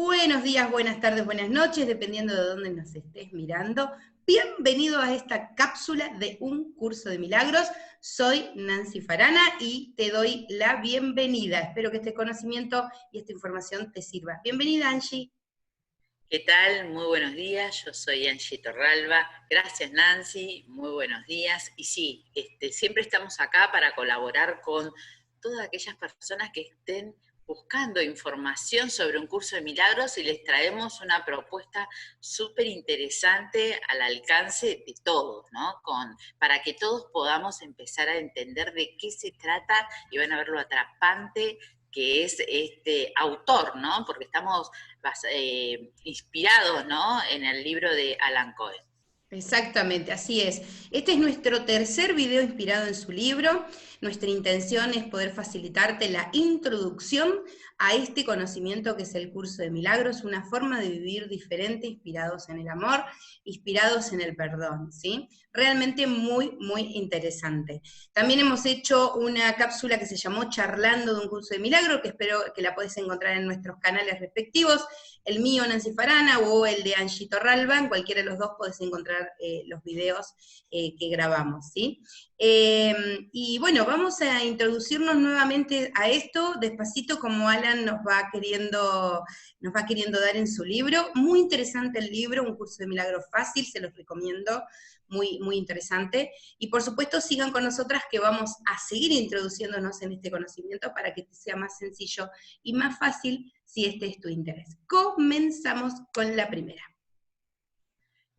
Buenos días, buenas tardes, buenas noches, dependiendo de dónde nos estés mirando. Bienvenido a esta cápsula de Un Curso de Milagros. Soy Nancy Farana y te doy la bienvenida. Espero que este conocimiento y esta información te sirva. Bienvenida, Angie. ¿Qué tal? Muy buenos días, yo soy Angie Torralba. Gracias, Nancy, muy buenos días. Y sí, siempre estamos acá para colaborar con todas aquellas personas que estén buscando información sobre un curso de milagros y les traemos una propuesta súper interesante al alcance de todos, ¿no? Para que todos podamos empezar a entender de qué se trata y van a ver lo atrapante que es este autor, ¿no? Porque estamos inspirados, ¿no?, en el libro de Alan Cohen. Exactamente, así es. Este es nuestro tercer video inspirado en su libro. Nuestra intención es poder facilitarte la introducción a este conocimiento que es el Curso de Milagros, una forma de vivir diferente, inspirados en el amor, inspirados en el perdón, ¿sí? Realmente muy, muy interesante. También hemos hecho una cápsula que se llamó Charlando de un Curso de Milagro, que espero que la podés encontrar en nuestros canales respectivos, el mío, Nancy Farana, o el de Angie Torralba. En cualquiera de los dos podés encontrar los videos que grabamos, ¿sí? Y bueno, vamos a introducirnos nuevamente a esto, despacito, como Alan nos va queriendo dar en su libro. Muy interesante el libro, Un Curso de Milagros Fácil, se los recomiendo, muy, muy interesante. Y por supuesto sigan con nosotras que vamos a seguir introduciéndonos en este conocimiento para que te sea más sencillo y más fácil si este es tu interés. Comenzamos con la primera.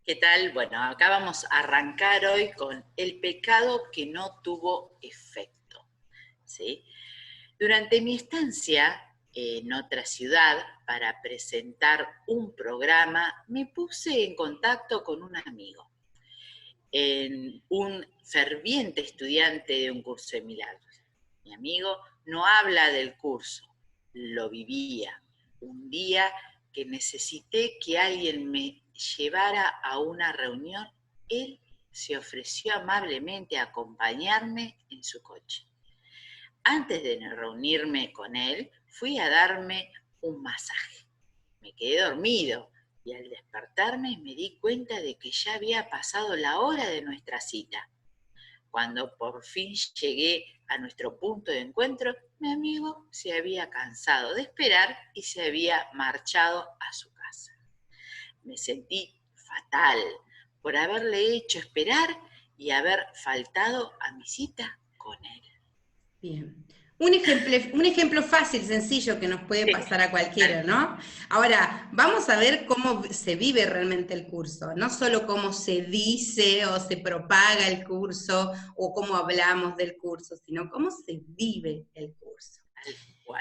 ¿Qué tal? Bueno, acá vamos a arrancar hoy con el pecado que no tuvo efecto, ¿sí? Durante mi estancia en otra ciudad para presentar un programa, me puse en contacto con un amigo, un ferviente estudiante de un curso de milagros. Mi amigo no habla del curso, lo vivía. Un día que necesité que alguien me llevara a una reunión, él se ofreció amablemente a acompañarme en su coche. Antes de reunirme con él, fui a darme un masaje. Me quedé dormido y al despertarme me di cuenta de que ya había pasado la hora de nuestra cita. Cuando por fin llegué a nuestro punto de encuentro, mi amigo se había cansado de esperar y se había marchado a su casa. Me sentí fatal por haberle hecho esperar y haber faltado a mi cita con él. Bien. Un ejemplo fácil, sencillo, que nos puede pasar a cualquiera, ¿no? Ahora, vamos a ver cómo se vive realmente el curso, no solo cómo se dice o se propaga el curso o cómo hablamos del curso, sino cómo se vive el curso.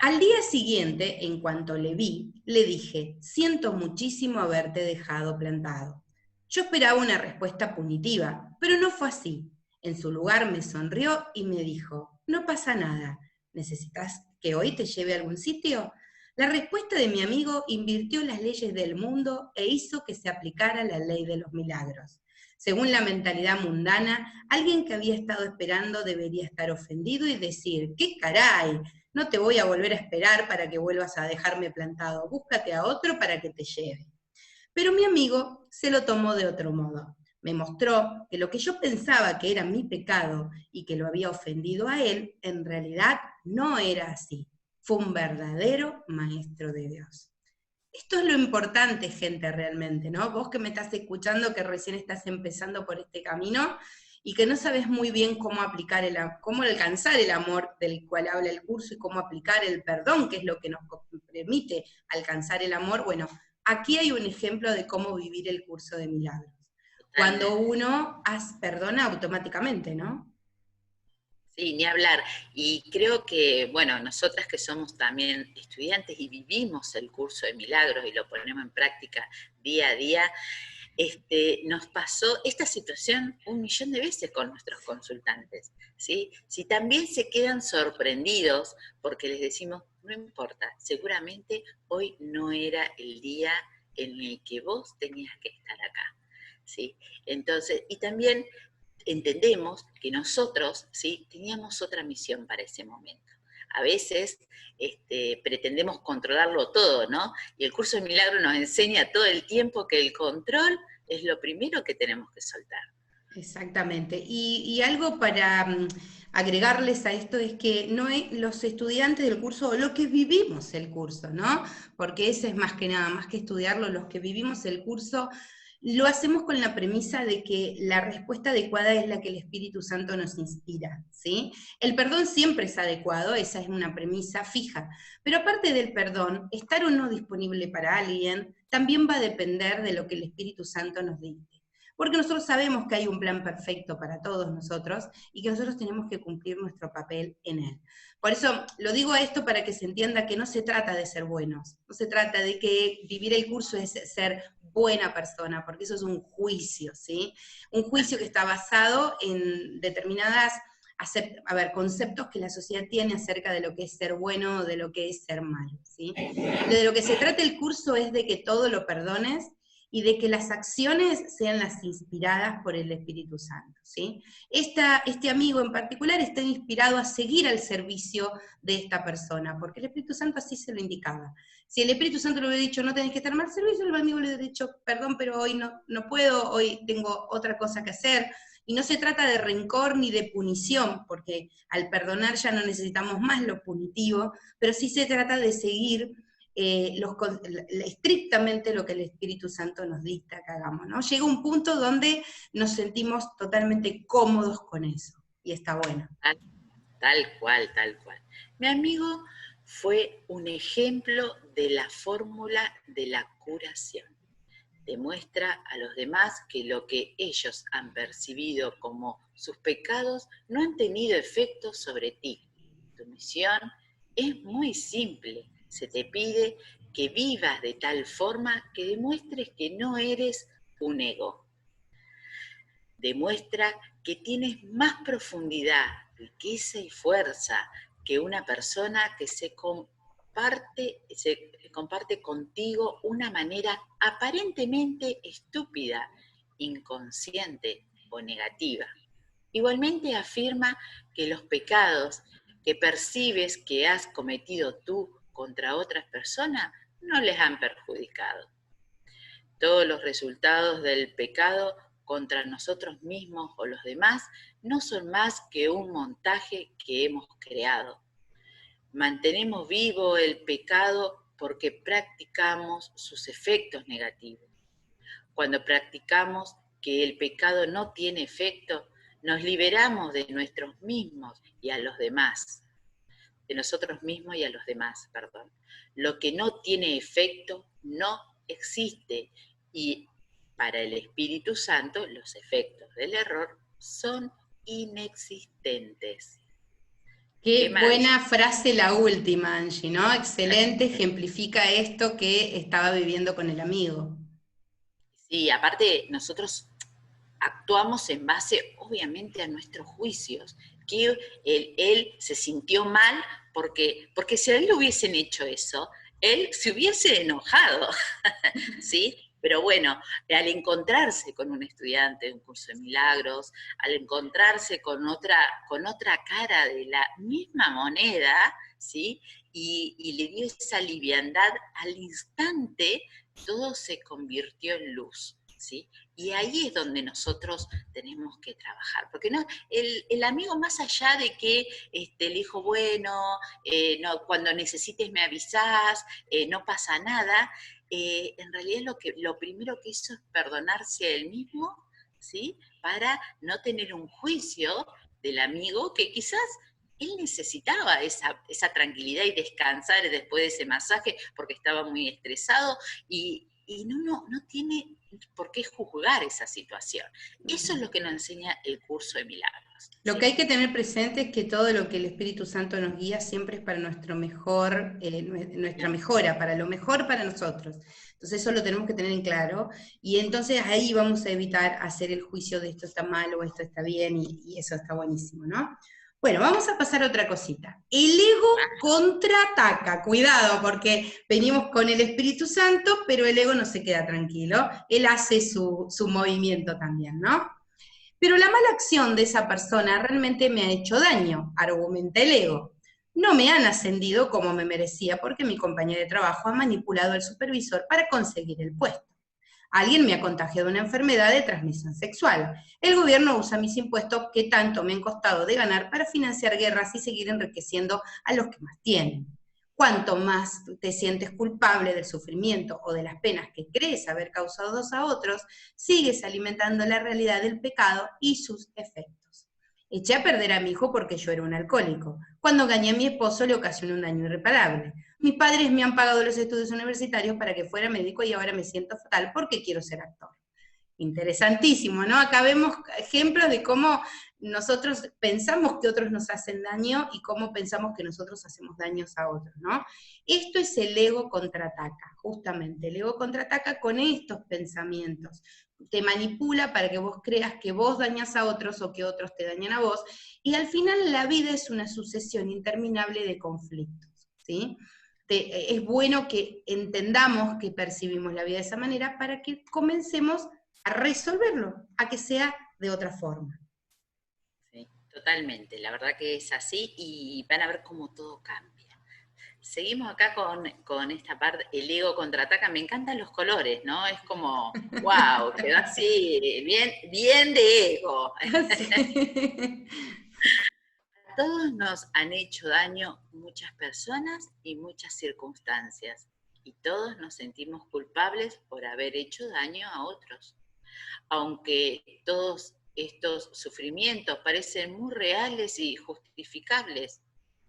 Al día siguiente, en cuanto le vi, le dije: siento muchísimo haberte dejado plantado. Yo esperaba una respuesta punitiva, pero no fue así. En su lugar me sonrió y me dijo: no pasa nada. ¿Necesitas que hoy te lleve a algún sitio? La respuesta de mi amigo invirtió las leyes del mundo e hizo que se aplicara la ley de los milagros. Según la mentalidad mundana, alguien que había estado esperando debería estar ofendido y decir: ¿qué caray? No te voy a volver a esperar para que vuelvas a dejarme plantado. Búscate a otro para que te lleve. Pero mi amigo se lo tomó de otro modo. Me mostró que lo que yo pensaba que era mi pecado y que lo había ofendido a él, en realidad no era así. Fue un verdadero maestro de Dios. Esto es lo importante, gente, realmente, ¿no? Vos que me estás escuchando, que recién estás empezando por este camino y que no sabes muy bien cómo cómo alcanzar el amor del cual habla el curso y cómo aplicar el perdón, que es lo que nos permite alcanzar el amor. Bueno, aquí hay un ejemplo de cómo vivir el curso de milagros. Cuando uno perdona automáticamente, ¿no? Sí, ni hablar. Y creo que, bueno, nosotras que somos también estudiantes y vivimos el curso de milagros y lo ponemos en práctica día a día, nos pasó esta situación 1.000.000 de veces con nuestros consultantes, ¿sí? Si también se quedan sorprendidos porque les decimos: no importa, seguramente hoy no era el día en el que vos tenías que estar acá, ¿sí? Entonces, y también entendemos que nosotros, ¿sí?, teníamos otra misión para ese momento. A veces pretendemos controlarlo todo, ¿no? Y el curso de milagro nos enseña todo el tiempo que el control es lo primero que tenemos que soltar. Exactamente. Y algo para agregarles a esto es que no es los estudiantes del curso, o lo que vivimos el curso, ¿no? Porque ese es más que nada, más que estudiarlo, los que vivimos el curso, lo hacemos con la premisa de que la respuesta adecuada es la que el Espíritu Santo nos inspira, ¿sí? El perdón siempre es adecuado, esa es una premisa fija, pero aparte del perdón, estar o no disponible para alguien también va a depender de lo que el Espíritu Santo nos diga. Porque nosotros sabemos que hay un plan perfecto para todos nosotros y que nosotros tenemos que cumplir nuestro papel en él. Por eso lo digo esto para que se entienda que no se trata de ser buenos, no se trata de que vivir el curso es ser buena persona, porque eso es un juicio, ¿sí? Un juicio que está basado en determinadas conceptos que la sociedad tiene acerca de lo que es ser bueno o de lo que es ser malo, ¿sí? De lo que se trata el curso es de que todo lo perdones, y de que las acciones sean las inspiradas por el Espíritu Santo, ¿sí? Este amigo en particular está inspirado a seguir al servicio de esta persona, porque el Espíritu Santo así se lo indicaba. Si el Espíritu Santo le hubiera dicho, no tenés que estar mal al servicio, el amigo le hubiera dicho, perdón, pero hoy no puedo, hoy tengo otra cosa que hacer. Y no se trata de rencor ni de punición, porque al perdonar ya no necesitamos más lo punitivo, pero sí se trata de seguir estrictamente lo que el Espíritu Santo nos dicta que hagamos, ¿no? Llega un punto donde nos sentimos totalmente cómodos con eso, y está bueno. Tal cual, tal cual. Mi amigo fue un ejemplo de la fórmula de la curación. Demuestra a los demás que lo que ellos han percibido como sus pecados no han tenido efecto sobre ti. Tu misión es muy simple. Se te pide que vivas de tal forma que demuestres que no eres un ego. Demuestra que tienes más profundidad, riqueza y fuerza que una persona que se comparte contigo una manera aparentemente estúpida, inconsciente o negativa. Igualmente afirma que los pecados que percibes que has cometido tú contra otras personas no les han perjudicado. Todos los resultados del pecado contra nosotros mismos o los demás no son más que un montaje que hemos creado. Mantenemos vivo el pecado porque practicamos sus efectos negativos. Cuando practicamos que el pecado no tiene efecto, nos liberamos de nosotros mismos y a los demás. De nosotros mismos y a los demás, perdón. Lo que no tiene efecto no existe, y para el Espíritu Santo los efectos del error son inexistentes. Qué buena frase la última, Angie, ¿no? Excelente, ejemplifica esto que estaba viviendo con el amigo. Sí, aparte nosotros actuamos en base, obviamente, a nuestros juicios, que él se sintió mal porque si a él le hubiesen hecho eso, él se hubiese enojado, ¿sí? Pero bueno, al encontrarse con un estudiante de un curso de milagros, al encontrarse con otra cara de la misma moneda, ¿sí? Y le dio esa liviandad, al instante todo se convirtió en luz, ¿sí? Y ahí es donde nosotros tenemos que trabajar, porque no, el amigo, más allá de que le dijo, bueno, no, cuando necesites me avisás, no pasa nada, en realidad lo primero que hizo es perdonarse a él mismo, ¿sí? Para no tener un juicio del amigo que quizás él necesitaba esa tranquilidad y descansar después de ese masaje porque estaba muy estresado y no tiene por qué juzgar esa situación. Eso es lo que nos enseña el curso de milagros. Lo que hay que tener presente es que todo lo que el Espíritu Santo nos guía siempre es para nuestro mejor, nuestra mejora, para lo mejor para nosotros. Entonces eso lo tenemos que tener en claro, y entonces ahí vamos a evitar hacer el juicio de esto está mal o esto está bien, y eso está buenísimo, ¿no? Bueno, vamos a pasar a otra cosita. El ego contraataca, cuidado, porque venimos con el Espíritu Santo, pero el ego no se queda tranquilo, él hace su movimiento también, ¿no? Pero la mala acción de esa persona realmente me ha hecho daño, argumenta el ego. No me han ascendido como me merecía porque mi compañera de trabajo ha manipulado al supervisor para conseguir el puesto. Alguien me ha contagiado una enfermedad de transmisión sexual. El gobierno usa mis impuestos que tanto me han costado de ganar para financiar guerras y seguir enriqueciendo a los que más tienen. Cuanto más te sientes culpable del sufrimiento o de las penas que crees haber causado a otros, sigues alimentando la realidad del pecado y sus efectos. Eché a perder a mi hijo porque yo era un alcohólico. Cuando engañé a mi esposo le ocasioné un daño irreparable. Mis padres me han pagado los estudios universitarios para que fuera médico y ahora me siento fatal porque quiero ser actor. Interesantísimo, ¿no? Acá vemos ejemplos de cómo nosotros pensamos que otros nos hacen daño y cómo pensamos que nosotros hacemos daños a otros, ¿no? Esto es el ego contraataca, justamente. El ego contraataca con estos pensamientos. Te manipula para que vos creas que vos dañas a otros o que otros te dañan a vos, y al final la vida es una sucesión interminable de conflictos, ¿sí? Es bueno que entendamos que percibimos la vida de esa manera para que comencemos a resolverlo, a que sea de otra forma. Sí, totalmente, la verdad que es así y van a ver cómo todo cambia. Seguimos acá con esta parte, el ego contraataca, me encantan los colores, ¿no? Es como, wow, quedó así, bien, bien de ego. Sí. A todos nos han hecho daño muchas personas y muchas circunstancias, y todos nos sentimos culpables por haber hecho daño a otros. Aunque todos estos sufrimientos parecen muy reales y justificables,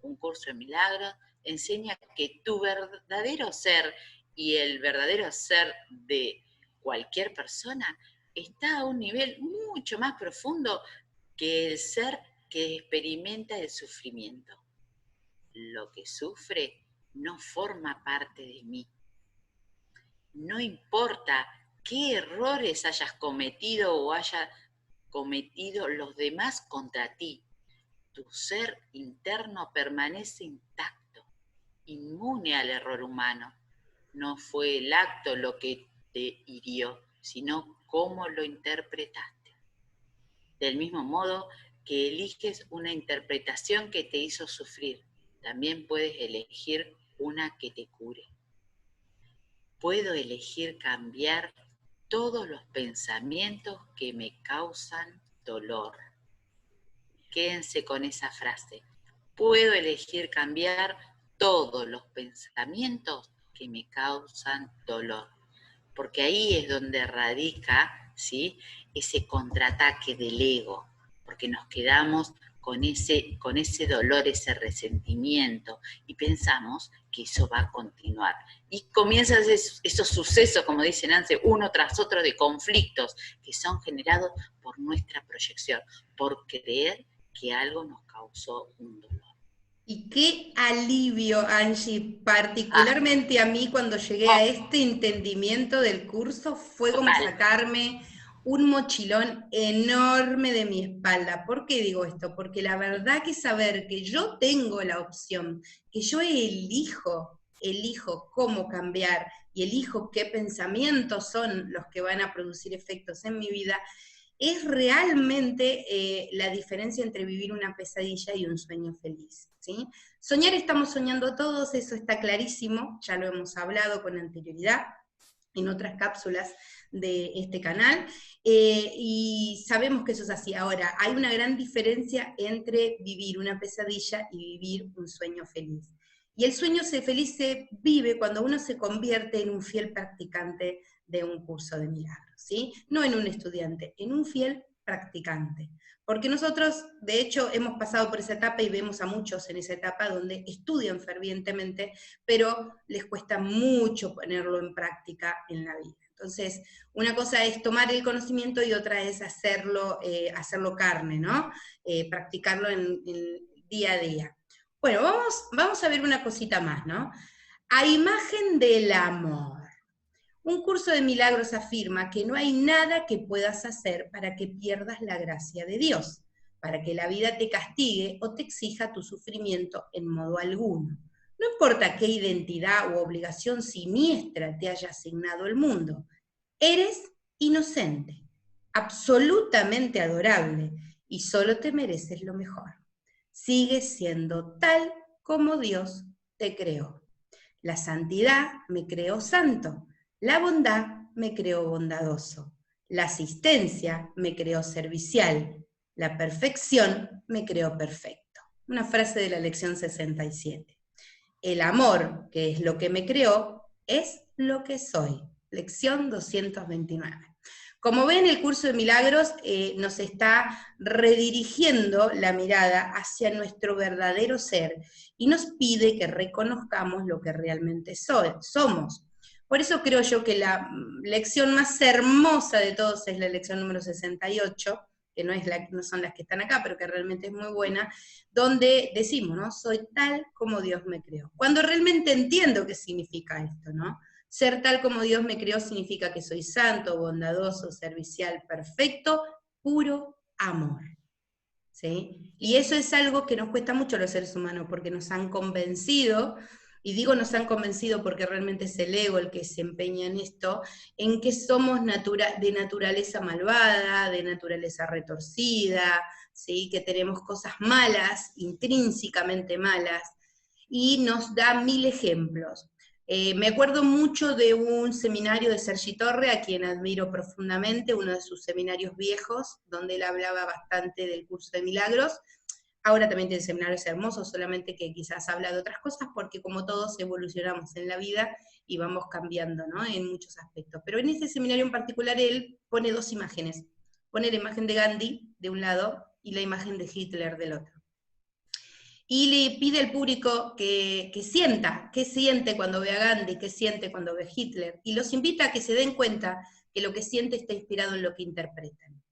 un curso de milagros enseña que tu verdadero ser y el verdadero ser de cualquier persona está a un nivel mucho más profundo que el ser que experimenta el sufrimiento. Lo que sufre no forma parte de mí. No importa qué errores hayas cometido o haya cometido los demás contra ti, tu ser interno permanece intacto, inmune al error humano. No fue el acto lo que te hirió, sino cómo lo interpretaste. Del mismo modo que eliges una interpretación que te hizo sufrir, también puedes elegir una que te cure. Puedo elegir cambiar todos los pensamientos que me causan dolor. Quédense con esa frase. Puedo elegir cambiar todos los pensamientos que me causan dolor. Porque ahí es donde radica, ¿sí?, ese contraataque del ego, porque nos quedamos con ese dolor, ese resentimiento, y pensamos que eso va a continuar. Y comienzan esos sucesos, como dice Nancy, uno tras otro de conflictos que son generados por nuestra proyección, por creer que algo nos causó un dolor. Y qué alivio, Angie, Ah, particularmente a mí cuando llegué a este entendimiento del curso, fue como total. sacarme un mochilón enorme de mi espalda. ¿Por qué digo esto? Porque la verdad que saber que yo tengo la opción, que yo elijo cómo cambiar y elijo qué pensamientos son los que van a producir efectos en mi vida, es realmente la diferencia entre vivir una pesadilla y un sueño feliz, ¿sí? Soñar estamos soñando todos, eso está clarísimo, ya lo hemos hablado con anterioridad en otras cápsulas de este canal, y sabemos que eso es así. Ahora, hay una gran diferencia entre vivir una pesadilla y vivir un sueño feliz. Y el sueño feliz se vive cuando uno se convierte en un fiel practicante de un curso de milagros, ¿sí? No en un estudiante, en un fiel practicante. Porque nosotros, de hecho, hemos pasado por esa etapa y vemos a muchos en esa etapa donde estudian fervientemente, pero les cuesta mucho ponerlo en práctica en la vida. Entonces, una cosa es tomar el conocimiento y otra es hacerlo carne, ¿no? Practicarlo en día a día. Bueno, vamos a ver una cosita más, ¿no? A imagen del amor. Un curso de milagros afirma que no hay nada que puedas hacer para que pierdas la gracia de Dios, para que la vida te castigue o te exija tu sufrimiento en modo alguno. No importa qué identidad u obligación siniestra te haya asignado el mundo, eres inocente, absolutamente adorable, y solo te mereces lo mejor. Sigues siendo tal como Dios te creó. La santidad me creó santo, la bondad me creó bondadoso, la asistencia me creó servicial, la perfección me creó perfecto. Una frase de la lección 67. El amor, que es lo que me creó, es lo que soy. Lección 229. Como ven, el curso de milagros nos está redirigiendo la mirada hacia nuestro verdadero ser y nos pide que reconozcamos lo que realmente somos. Por eso creo yo que la lección más hermosa de todos es la lección número 68, que no son las que están acá, pero que realmente es muy buena, donde decimos, ¿no? Soy tal como Dios me creó. Cuando realmente entiendo qué significa esto, ¿no? Ser tal como Dios me creó significa que soy santo, bondadoso, servicial, perfecto, puro amor. ¿Sí? Y eso es algo que nos cuesta mucho a los seres humanos, porque nos han convencido, y digo nos han convencido porque realmente es el ego el que se empeña en esto, en que somos de naturaleza malvada, de naturaleza retorcida, ¿sí? Que tenemos cosas malas, intrínsecamente malas, y nos da 1000 ejemplos. Me acuerdo mucho de un seminario de Sergi Torre, a quien admiro profundamente, uno de sus seminarios viejos, donde él hablaba bastante del curso de milagros. Ahora también tiene seminarios hermosos, solamente que quizás habla de otras cosas, porque como todos evolucionamos en la vida y vamos cambiando, ¿no? En muchos aspectos. Pero en ese seminario en particular él pone 2 imágenes. Pone la imagen de Gandhi de un lado y la imagen de Hitler del otro. Y le pide al público que sienta, qué siente cuando ve a Gandhi, qué siente cuando ve a Hitler, y los invita a que se den cuenta que lo que siente está inspirado en lo que interpretan.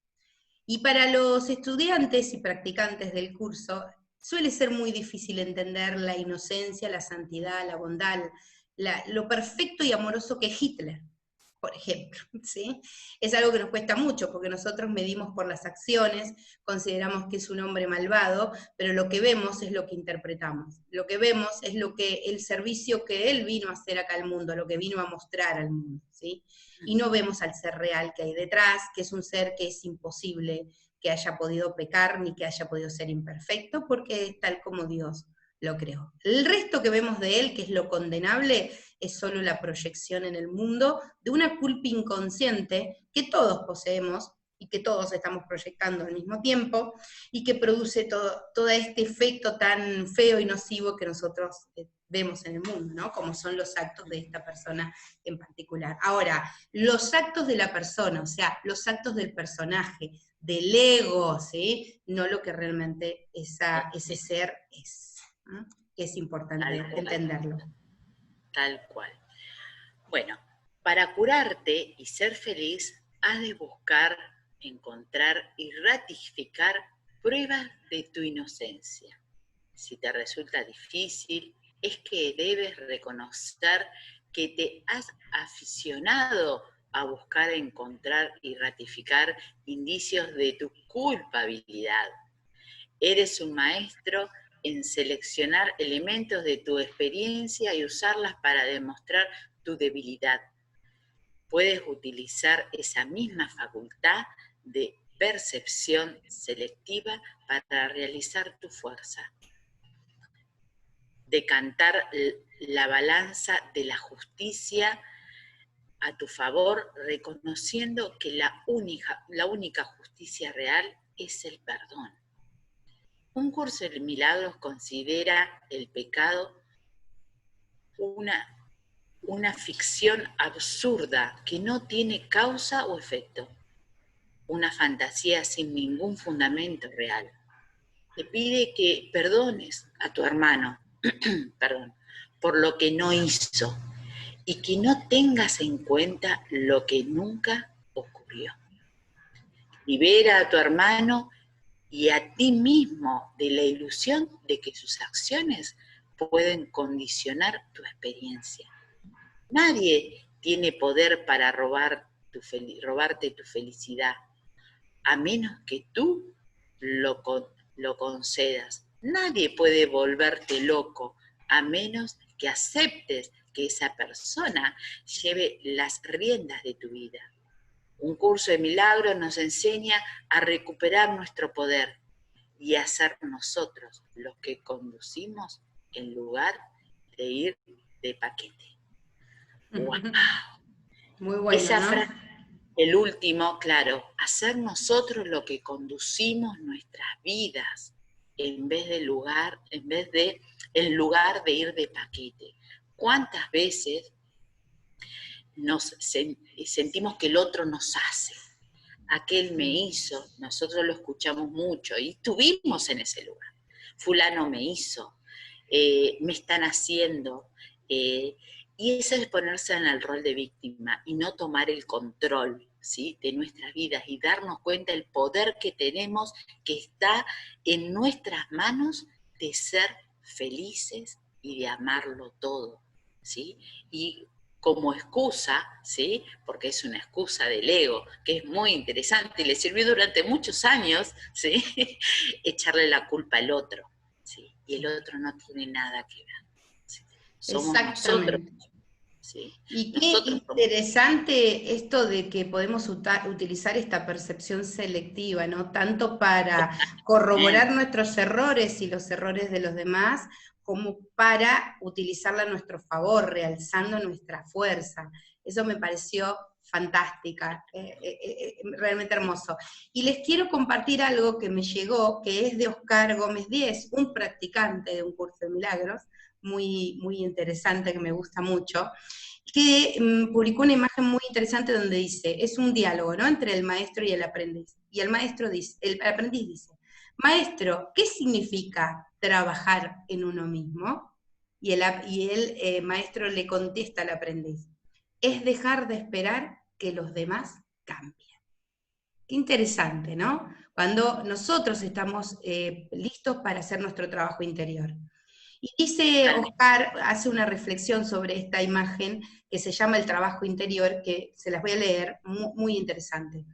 Y para los estudiantes y practicantes del curso, suele ser muy difícil entender la inocencia, la santidad, la bondad, lo perfecto y amoroso que es Hitler, por ejemplo, ¿sí? Es algo que nos cuesta mucho, porque nosotros medimos por las acciones, consideramos que es un hombre malvado, pero lo que vemos es lo que interpretamos. Lo que vemos es el servicio que él vino a hacer acá al mundo, lo que vino a mostrar al mundo, ¿sí? Y no vemos al ser real que hay detrás, que es un ser que es imposible que haya podido pecar, ni que haya podido ser imperfecto, porque es tal como Dios lo creó. El resto que vemos de él, que es lo condenable, es solo la proyección en el mundo de una culpa inconsciente que todos poseemos y que todos estamos proyectando al mismo tiempo, y que produce todo este efecto tan feo y nocivo que nosotros vemos en el mundo, ¿no? Como son los actos de esta persona en particular. Ahora, los actos de la persona, o sea, los actos del personaje, del ego, ¿sí? No lo que realmente ese ser es. ¿No? Que es importante entenderlo. Tal cual. Bueno, para curarte y ser feliz, has de buscar, encontrar y ratificar pruebas de tu inocencia. Si te resulta difícil, es que debes reconocer que te has aficionado a buscar, encontrar y ratificar indicios de tu culpabilidad. Eres un maestro en seleccionar elementos de tu experiencia y usarlas para demostrar tu debilidad. Puedes utilizar esa misma facultad de percepción selectiva para realizar tu fuerza. Decantar la balanza de la justicia a tu favor, reconociendo que la única justicia real es el perdón. Un curso de milagros considera el pecado una ficción absurda que no tiene causa o efecto, una fantasía sin ningún fundamento real. Te pide que perdones a tu hermano por lo que no hizo y que no tengas en cuenta lo que nunca ocurrió. Libera a tu hermano y a ti mismo de la ilusión de que sus acciones pueden condicionar tu experiencia. Nadie tiene poder para robarte tu felicidad, a menos que tú lo concedas. Nadie puede volverte loco, a menos que aceptes que esa persona lleve las riendas de tu vida. Un curso de milagros nos enseña a recuperar nuestro poder y a ser nosotros los que conducimos en lugar de ir de paquete. ¡Wow! Muy bueno, Esa ¿no? frase, el último, claro, hacer nosotros lo que conducimos nuestras vidas, en vez de en lugar de ir de paquete. ¿Cuántas veces sentimos que el otro nos hace? Aquel me hizo, nosotros lo escuchamos mucho y estuvimos en ese lugar. Fulano me hizo, me están haciendo, y eso es ponerse en el rol de víctima y no tomar el control, ¿sí?, de nuestras vidas y darnos cuenta del poder que tenemos, que está en nuestras manos, de ser felices y de amarlo todo, ¿sí? Y como excusa, ¿sí?, porque es una excusa del ego, que es muy interesante y le sirvió durante muchos años, ¿sí?, echarle la culpa al otro, ¿sí?, y el otro no tiene nada que ver, ¿sí? Somos nosotros, Exactamente. ¿sí? Y qué Nosotros somos. interesante esto de que podemos utilizar esta percepción selectiva, ¿no? Tanto para corroborar nuestros errores y los errores de los demás, como para utilizarla a nuestro favor, realzando nuestra fuerza. Eso me pareció fantástica, realmente hermoso. Y les quiero compartir algo que me llegó, que es de Oscar Gómez Díez, un practicante de un curso de milagros, muy interesante, que me gusta mucho, que publicó una imagen muy interesante donde dice, es un diálogo, ¿no?, entre el maestro y el aprendiz. Y el maestro dice, el aprendiz dice, maestro, ¿qué significa trabajar en uno mismo? Y el maestro le contesta al aprendiz, es dejar de esperar que los demás cambien. Qué interesante, ¿no? Cuando nosotros estamos listos para hacer nuestro trabajo interior. Y dice Oscar, hace una reflexión sobre esta imagen que se llama el trabajo interior, que se las voy a leer, muy interesante.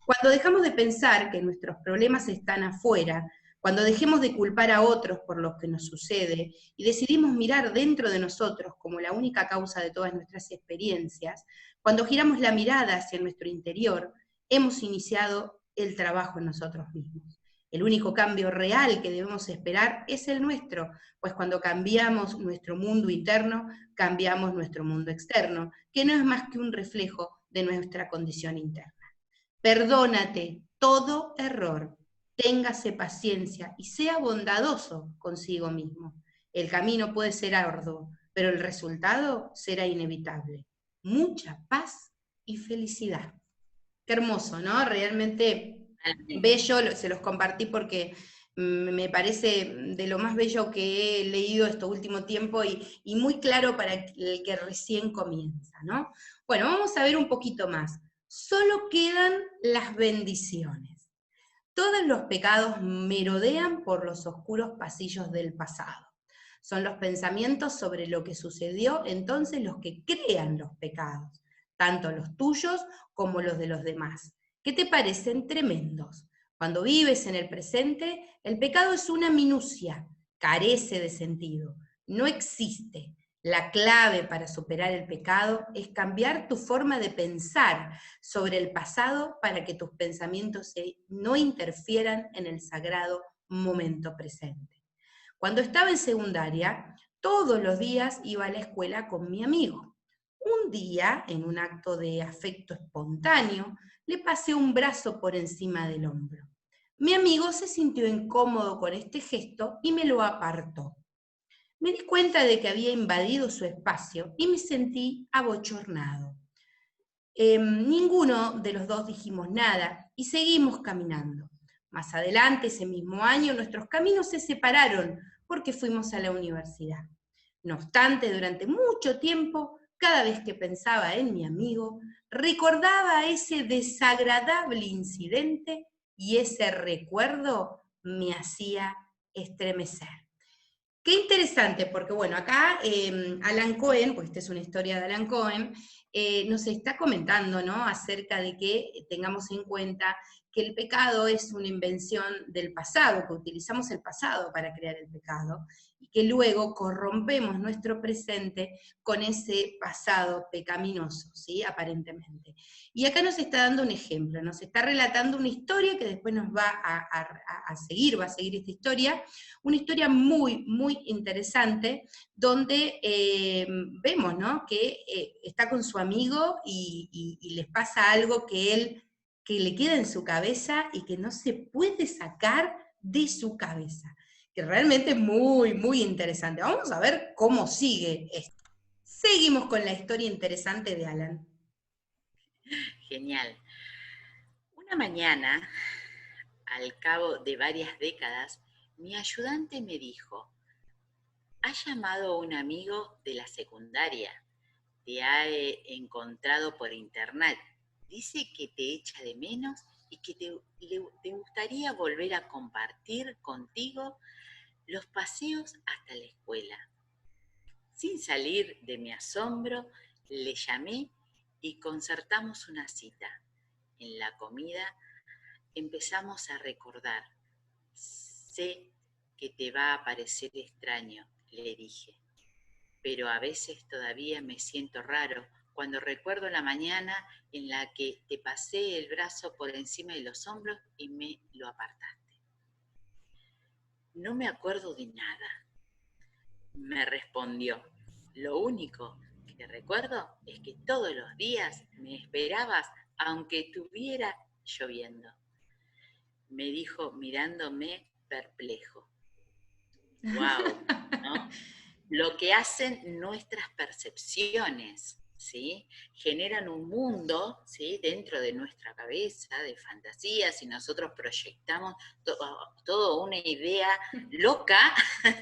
Cuando dejamos de pensar que nuestros problemas están afuera, cuando dejemos de culpar a otros por lo que nos sucede y decidimos mirar dentro de nosotros como la única causa de todas nuestras experiencias, cuando giramos la mirada hacia nuestro interior, hemos iniciado el trabajo en nosotros mismos. El único cambio real que debemos esperar es el nuestro, pues cuando cambiamos nuestro mundo interno, cambiamos nuestro mundo externo, que no es más que un reflejo de nuestra condición interna. Perdónate todo error, téngase paciencia y sea bondadoso consigo mismo. El camino puede ser arduo, pero el resultado será inevitable. Mucha paz y felicidad. Qué hermoso, ¿no? Realmente bello, se los compartí porque me parece de lo más bello que he leído este último tiempo y muy claro para el que recién comienza, ¿no? Bueno, vamos a ver un poquito más. Solo quedan las bendiciones. Todos los pecados merodean por los oscuros pasillos del pasado. Son los pensamientos sobre lo que sucedió entonces los que crean los pecados, tanto los tuyos como los de los demás, que te parecen tremendos. Cuando vives en el presente, el pecado es una minucia, carece de sentido, no existe. La clave para superar el pecado es cambiar tu forma de pensar sobre el pasado para que tus pensamientos no interfieran en el sagrado momento presente. Cuando estaba en secundaria, todos los días iba a la escuela con mi amigo. Un día, en un acto de afecto espontáneo, le pasé un brazo por encima del hombro. Mi amigo se sintió incómodo con este gesto y me lo apartó. Me di cuenta de que había invadido su espacio y me sentí abochornado. Ninguno de los dos dijimos nada y seguimos caminando. Más adelante, ese mismo año, nuestros caminos se separaron porque fuimos a la universidad. No obstante, durante mucho tiempo, cada vez que pensaba en mi amigo, recordaba ese desagradable incidente y ese recuerdo me hacía estremecer. Qué interesante, porque bueno, acá Alan Cohen, pues esta es una historia de Alan Cohen, nos está comentando, ¿no?, acerca de que tengamos en cuenta que el pecado es una invención del pasado, que utilizamos el pasado para crear el pecado, y que luego corrompemos nuestro presente con ese pasado pecaminoso, ¿sí?, aparentemente. Y acá nos está dando un ejemplo, nos está relatando una historia que después nos va a seguir, va a seguir esta historia, una historia muy, muy interesante, donde vemos, ¿no?, que está con su amigo y les pasa algo que le queda en su cabeza y que no se puede sacar de su cabeza, que realmente es muy, muy interesante. Vamos a ver cómo sigue esto. Seguimos con la historia interesante de Alan. Genial. Una mañana, al cabo de varias décadas, mi ayudante me dijo: ¿has llamado a un amigo de la secundaria? Te ha encontrado por internet. Dice que te echa de menos y que te gustaría volver a compartir contigo los paseos hasta la escuela. Sin salir de mi asombro, le llamé y concertamos una cita. En la comida empezamos a recordar. Sé que te va a parecer extraño, le dije, pero a veces todavía me siento raro cuando recuerdo la mañana en la que te pasé el brazo por encima de los hombros y me lo apartaste. No me acuerdo de nada, me respondió. Lo único que recuerdo es que todos los días me esperabas aunque estuviera lloviendo, me dijo mirándome perplejo. ¡Wow! ¿No? Lo que hacen nuestras percepciones, ¿sí? Generan un mundo, ¿sí?, dentro de nuestra cabeza, de fantasías, y nosotros proyectamos toda una idea loca,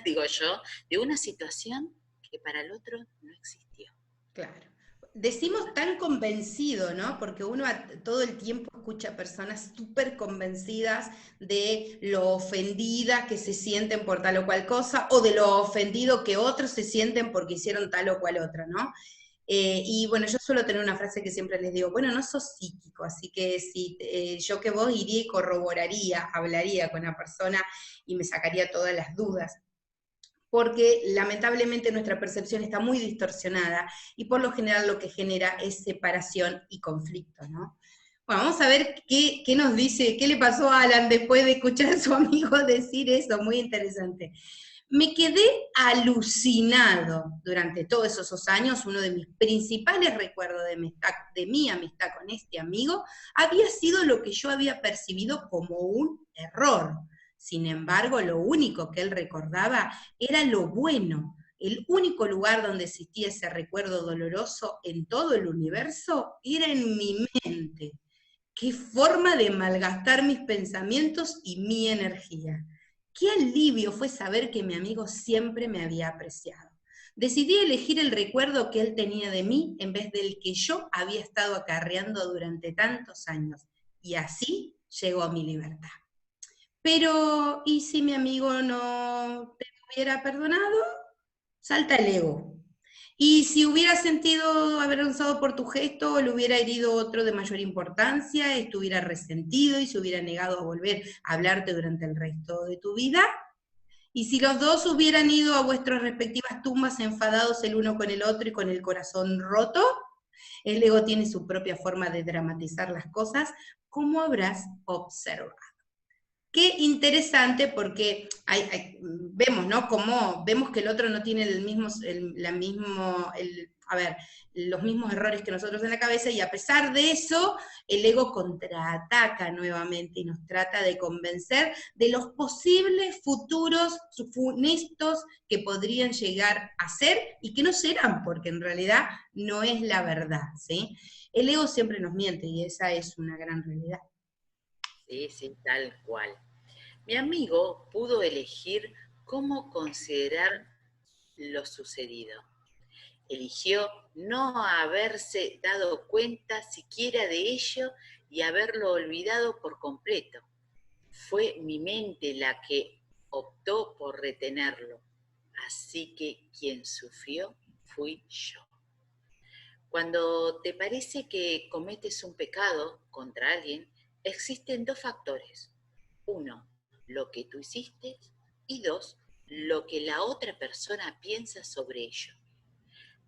digo yo, de una situación que para el otro no existió. Claro. Decimos tan convencido, ¿no? Porque uno todo el tiempo escucha personas súper convencidas de lo ofendidas que se sienten por tal o cual cosa, o de lo ofendido que otros se sienten porque hicieron tal o cual otra, ¿no? Y bueno, yo suelo tener una frase que siempre les digo: bueno, no sos psíquico, así que si yo que vos iría y corroboraría, hablaría con la persona y me sacaría todas las dudas, porque lamentablemente nuestra percepción está muy distorsionada y por lo general lo que genera es separación y conflicto, ¿no? Bueno, vamos a ver qué nos dice, qué le pasó a Alan después de escuchar a su amigo decir eso, muy interesante. Me quedé alucinado durante todos esos años. Uno de mis principales recuerdos de mi amistad con este amigo había sido lo que yo había percibido como un error. Sin embargo, lo único que él recordaba era lo bueno. El único lugar donde existía ese recuerdo doloroso en todo el universo era en mi mente. Qué forma de malgastar mis pensamientos y mi energía. Qué alivio fue saber que mi amigo siempre me había apreciado. Decidí elegir el recuerdo que él tenía de mí en vez del que yo había estado acarreando durante tantos años. Y así llegó a mi libertad. Pero, ¿y si mi amigo no te hubiera perdonado? Salta el ego. Y si hubiera sentido avergonzado por tu gesto, o le hubiera herido otro de mayor importancia, estuviera resentido y se hubiera negado a volver a hablarte durante el resto de tu vida. Y si los dos hubieran ido a vuestras respectivas tumbas enfadados el uno con el otro y con el corazón roto, el ego tiene su propia forma de dramatizar las cosas, como habrás observado. Qué interesante, porque vemos, ¿no? Como vemos que el otro no tiene los mismos errores que nosotros en la cabeza, y a pesar de eso, el ego contraataca nuevamente y nos trata de convencer de los posibles futuros funestos que podrían llegar a ser y que no serán, porque en realidad no es la verdad, ¿sí? El ego siempre nos miente y esa es una gran realidad. Sí, sí, tal cual. Mi amigo pudo elegir cómo considerar lo sucedido. Eligió no haberse dado cuenta siquiera de ello y haberlo olvidado por completo. Fue mi mente la que optó por retenerlo, así que quien sufrió fui yo. Cuando te parece que cometes un pecado contra alguien, existen dos factores. Uno, lo que tú hiciste, y dos, lo que la otra persona piensa sobre ello.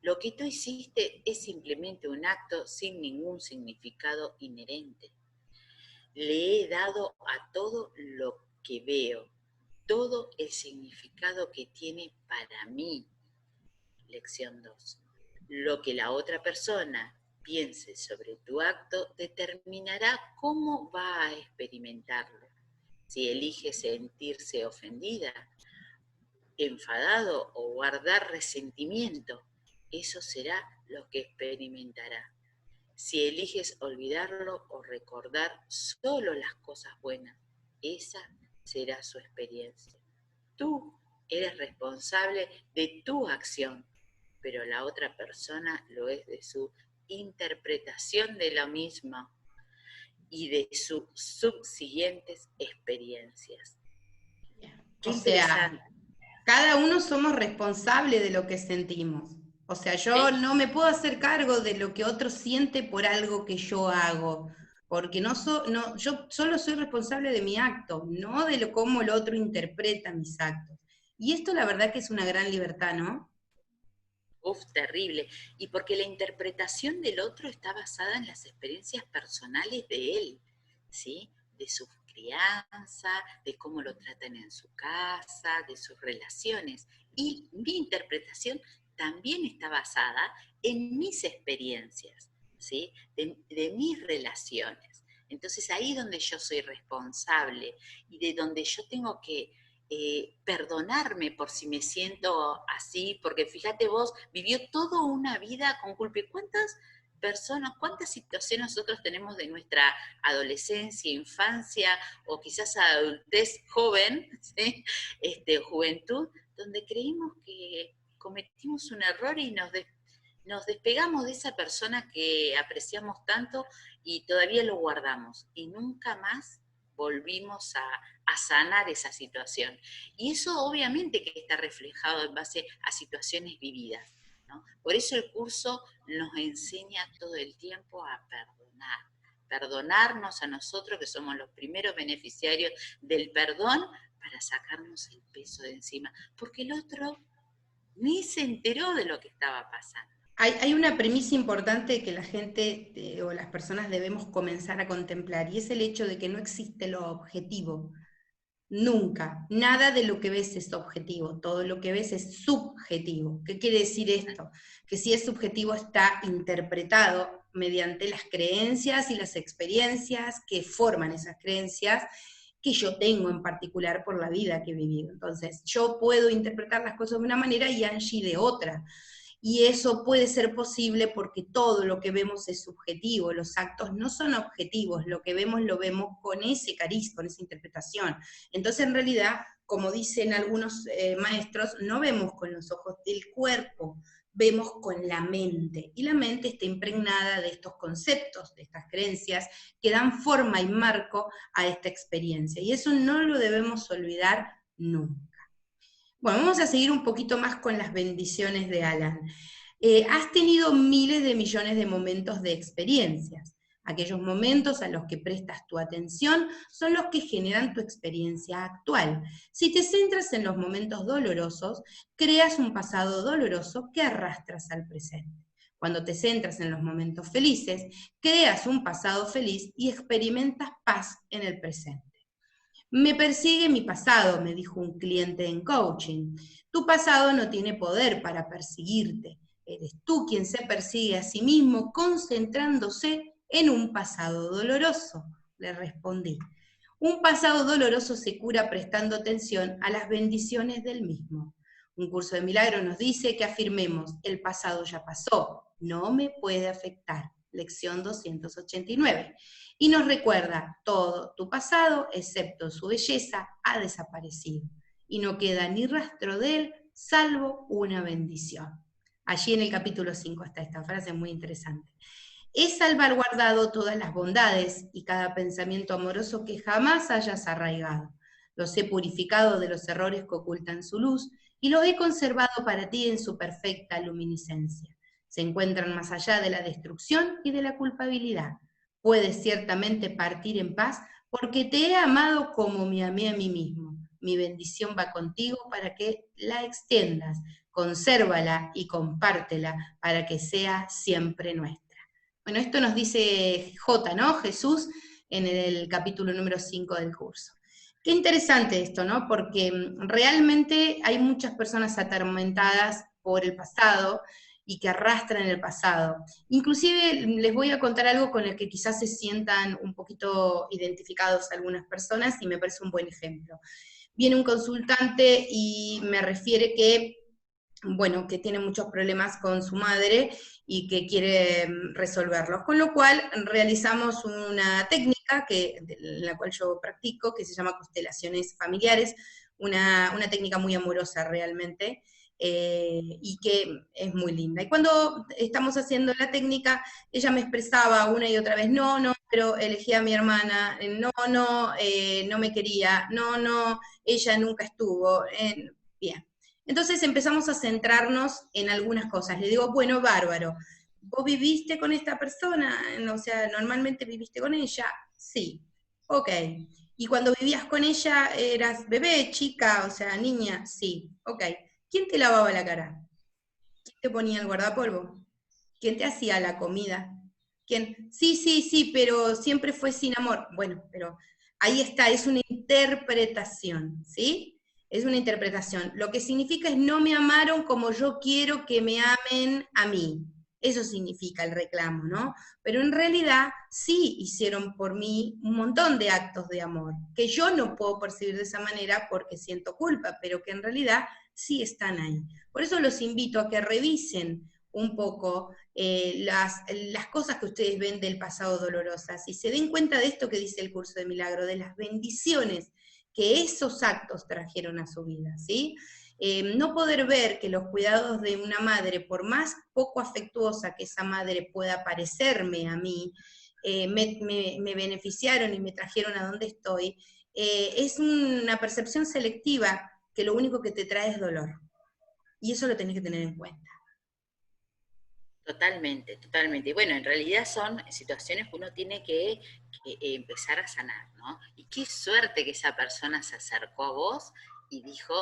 Lo que tú hiciste es simplemente un acto sin ningún significado inherente. Le he dado a todo lo que veo, todo el significado que tiene para mí. Lección 2. Lo que la otra persona piense sobre tu acto determinará cómo va a experimentarlo. Si elige sentirse ofendida, enfadado o guardar resentimiento, eso será lo que experimentará. Si eliges olvidarlo o recordar solo las cosas buenas, esa será su experiencia. Tú eres responsable de tu acción, pero la otra persona lo es de su interpretación de lo mismo y de sus subsiguientes experiencias. Qué O interesante. sea, cada uno somos responsables de lo que sentimos. O sea, yo ¿Sí? no me puedo hacer cargo de lo que otro siente por algo que yo hago, porque yo solo soy responsable de mi acto, no de cómo el otro interpreta mis actos. Y esto la verdad que es una gran libertad, ¿no? Uf, terrible. Y porque la interpretación del otro está basada en las experiencias personales de él, ¿sí? De su crianza, de cómo lo tratan en su casa, de sus relaciones. Y mi interpretación también está basada en mis experiencias, ¿sí? De mis relaciones. Entonces ahí es donde yo soy responsable y de donde yo tengo que perdonarme por si me siento así, porque fíjate vos, vivió toda una vida con culpa. ¿Y cuántas personas, cuántas situaciones nosotros tenemos de nuestra adolescencia, infancia o quizás adultez joven, ¿sí? Juventud, donde creímos que cometimos un error y nos despegamos de esa persona que apreciamos tanto y todavía lo guardamos y nunca más volvimos a sanar esa situación. Y eso obviamente que está reflejado en base a situaciones vividas, ¿no? Por eso el curso nos enseña todo el tiempo a perdonar, perdonarnos a nosotros que somos los primeros beneficiarios del perdón para sacarnos el peso de encima, porque el otro ni se enteró de lo que estaba pasando. Hay una premisa importante que la gente o las personas debemos comenzar a contemplar, y es el hecho de que no existe lo objetivo. Nunca, nada de lo que ves es objetivo, todo lo que ves es subjetivo. ¿Qué quiere decir esto? Que si es subjetivo está interpretado mediante las creencias y las experiencias que forman esas creencias que yo tengo en particular por la vida que he vivido. Entonces, yo puedo interpretar las cosas de una manera y Angie de otra. Y eso puede ser posible porque todo lo que vemos es subjetivo, los actos no son objetivos, lo que vemos lo vemos con ese cariz, con esa interpretación. Entonces, en realidad, como dicen algunos maestros, no vemos con los ojos del cuerpo, vemos con la mente. Y la mente está impregnada de estos conceptos, de estas creencias, que dan forma y marco a esta experiencia. Y eso no lo debemos olvidar nunca. Bueno, vamos a seguir un poquito más con las bendiciones de Alan. Has tenido miles de millones de momentos de experiencias. Aquellos momentos a los que prestas tu atención son los que generan tu experiencia actual. Si te centras en los momentos dolorosos, creas un pasado doloroso que arrastras al presente. Cuando te centras en los momentos felices, creas un pasado feliz y experimentas paz en el presente. Me persigue mi pasado, me dijo un cliente en coaching. Tu pasado no tiene poder para perseguirte. Eres tú quien se persigue a sí mismo concentrándose en un pasado doloroso, le respondí. Un pasado doloroso se cura prestando atención a las bendiciones del mismo. Un curso de milagros nos dice que afirmemos, el pasado ya pasó, no me puede afectar. Lección 289. Y nos recuerda, todo tu pasado, excepto su belleza, ha desaparecido. Y no queda ni rastro de él, salvo una bendición. Allí en el capítulo 5 está esta frase muy interesante. He salvaguardado todas las bondades y cada pensamiento amoroso que jamás hayas arraigado. Los he purificado de los errores que ocultan su luz y los he conservado para ti en su perfecta luminiscencia. se encuentran más allá de la destrucción y de la culpabilidad. Puedes ciertamente partir en paz porque te he amado como me amé a mí mismo. Mi bendición va contigo para que la extiendas, consérvala y compártela para que sea siempre nuestra. Bueno, esto nos dice J, ¿no? Jesús en el capítulo número 5 del curso. Qué interesante esto, ¿no? Porque realmente hay muchas personas atormentadas por el pasado y que arrastran el pasado. Inclusive les voy a contar algo con el que quizás se sientan un poquito identificados algunas personas y me parece un buen ejemplo. Viene un consultante y me refiere que, bueno, que tiene muchos problemas con su madre y que quiere resolverlos, con lo cual realizamos una técnica la cual yo practico, que se llama constelaciones familiares, una técnica muy amorosa realmente, y que es muy linda. Y cuando estamos haciendo la técnica, ella me expresaba una y otra vez, no, no, pero elegí a mi hermana, no, no, no me quería, no, no, ella nunca estuvo, bien. Entonces empezamos a centrarnos en algunas cosas. Le digo, bueno, bárbaro, ¿vos viviste con esta persona? O sea, ¿normalmente viviste con ella? Sí. Ok. ¿Y cuando vivías con ella eras bebé, chica, o sea, niña? Sí. Ok. ¿Quién te lavaba la cara? ¿Quién te ponía el guardapolvo? ¿Quién te hacía la comida? ¿Quién? Sí, sí, sí, pero siempre fue sin amor. Bueno, pero ahí está, es una interpretación, ¿sí? Es una interpretación. Lo que significa es no me amaron como yo quiero que me amen a mí. Eso significa el reclamo, ¿no? Pero en realidad sí hicieron por mí un montón de actos de amor, que yo no puedo percibir de esa manera porque siento culpa, pero que en realidad sí están ahí. Por eso los invito a que revisen un poco las cosas que ustedes ven del pasado dolorosas y se den cuenta de esto que dice el curso de milagro, de las bendiciones que esos actos trajeron a su vida, ¿sí? No poder ver que los cuidados de una madre, por más poco afectuosa que esa madre pueda parecerme a mí, me beneficiaron y me trajeron a donde estoy, es una percepción selectiva que lo único que te trae es dolor. Y eso lo tenés que tener en cuenta. Totalmente, totalmente. Y bueno, en realidad son situaciones que uno tiene que empezar a sanar, ¿no? Y qué suerte que esa persona se acercó a vos y dijo,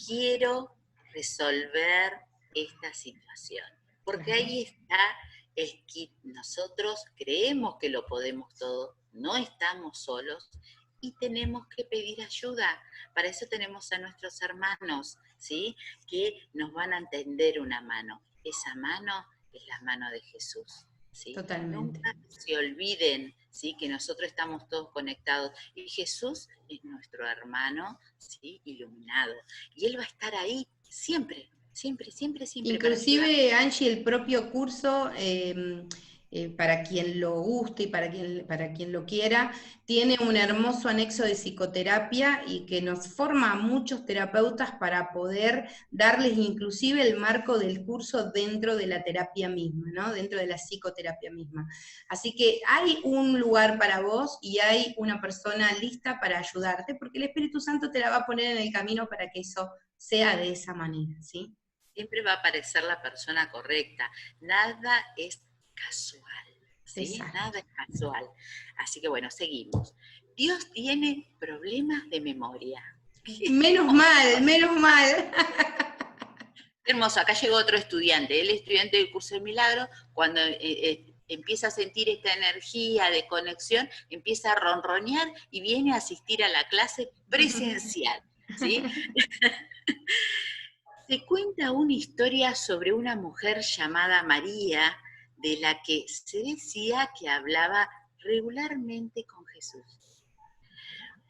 quiero resolver esta situación. Porque Claro. ahí está, es que nosotros creemos que lo podemos todo, no estamos solos y tenemos que pedir ayuda. Para eso tenemos a nuestros hermanos, ¿sí? Que nos van a tender una mano. Esa mano es la mano de Jesús, ¿sí? Totalmente. Nunca se olviden, ¿sí? Que nosotros estamos todos conectados y Jesús es nuestro hermano, ¿sí? Iluminado. Y Él va a estar ahí siempre, siempre, siempre, siempre para ayudar. Inclusive, Angie, el propio curso, para quien lo guste y para quien lo quiera, tiene un hermoso anexo de psicoterapia y que nos forma a muchos terapeutas para poder darles inclusive el marco del curso dentro de la terapia misma, ¿no? Dentro de la psicoterapia misma. Así que hay un lugar para vos y hay una persona lista para ayudarte, porque el Espíritu Santo te la va a poner en el camino para que eso sea de esa manera, ¿sí? Siempre va a aparecer la persona correcta. Nada es casual, ¿sí? Exacto. Nada es casual. Así que bueno, seguimos. Dios tiene problemas de memoria. Qué Menos mal, menos mal. hermoso. Acá llegó otro estudiante. Él es estudiante del curso de milagro. Cuando empieza a sentir esta energía de conexión, empieza a ronronear y viene a asistir a la clase presencial, ¿sí? Se cuenta una historia sobre una mujer llamada María, de la que se decía que hablaba regularmente con Jesús.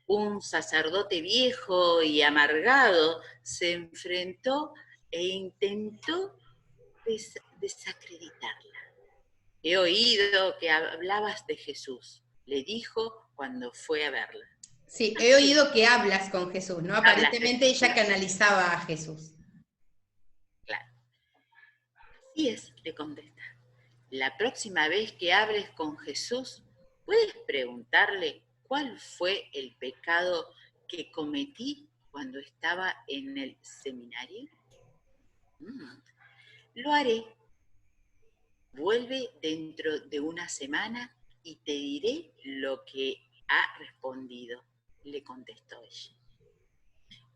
Un sacerdote viejo y amargado se enfrentó e intentó desacreditarla. He oído que hablabas de Jesús, le dijo cuando fue a verla. Sí, he Así, oído que hablas con Jesús, ¿no? hablas de Aparentemente ella Jesús, canalizaba a Jesús. claro. Así es, le contesta. La próxima vez que hables con Jesús, ¿puedes preguntarle cuál fue el pecado que cometí cuando estaba en el seminario? Lo haré, vuelve dentro de una semana y te diré lo que ha respondido, le contestó ella.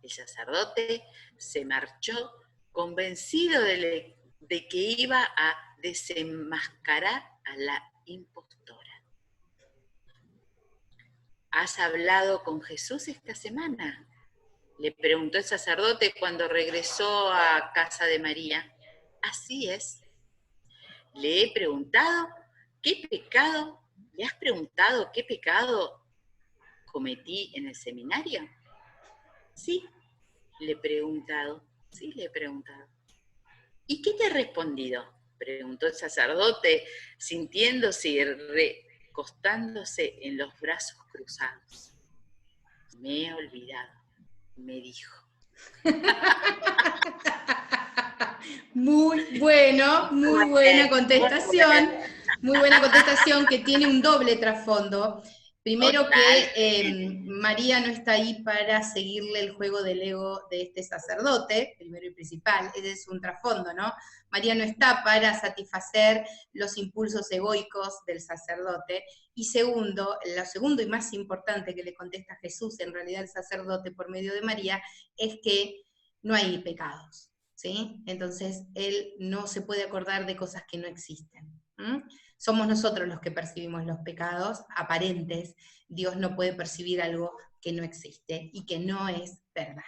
El sacerdote se marchó convencido de que iba a desenmascarar a la impostora. ¿Has hablado con Jesús esta semana?, le preguntó el sacerdote cuando regresó a casa de María. Así es. Le he preguntado qué pecado, ¿le has preguntado qué pecado cometí en el seminario? Sí, le he preguntado. Sí, le he preguntado. ¿Y qué te ha respondido?, preguntó el sacerdote, sintiéndose y recostándose en los brazos cruzados. Me he olvidado, me dijo. Muy buena contestación que tiene un doble trasfondo. Primero que María no está ahí para seguirle el juego del ego de este sacerdote, primero y principal, ese es un trasfondo, ¿no? María no está para satisfacer los impulsos egoicos del sacerdote. Y segundo, lo segundo y más importante que le contesta Jesús, en realidad el sacerdote por medio de María, es que no hay pecados. ¿Sí? Entonces, él no se puede acordar de cosas que no existen. Somos nosotros los que percibimos los pecados aparentes. Dios no puede percibir algo que no existe y que no es verdad.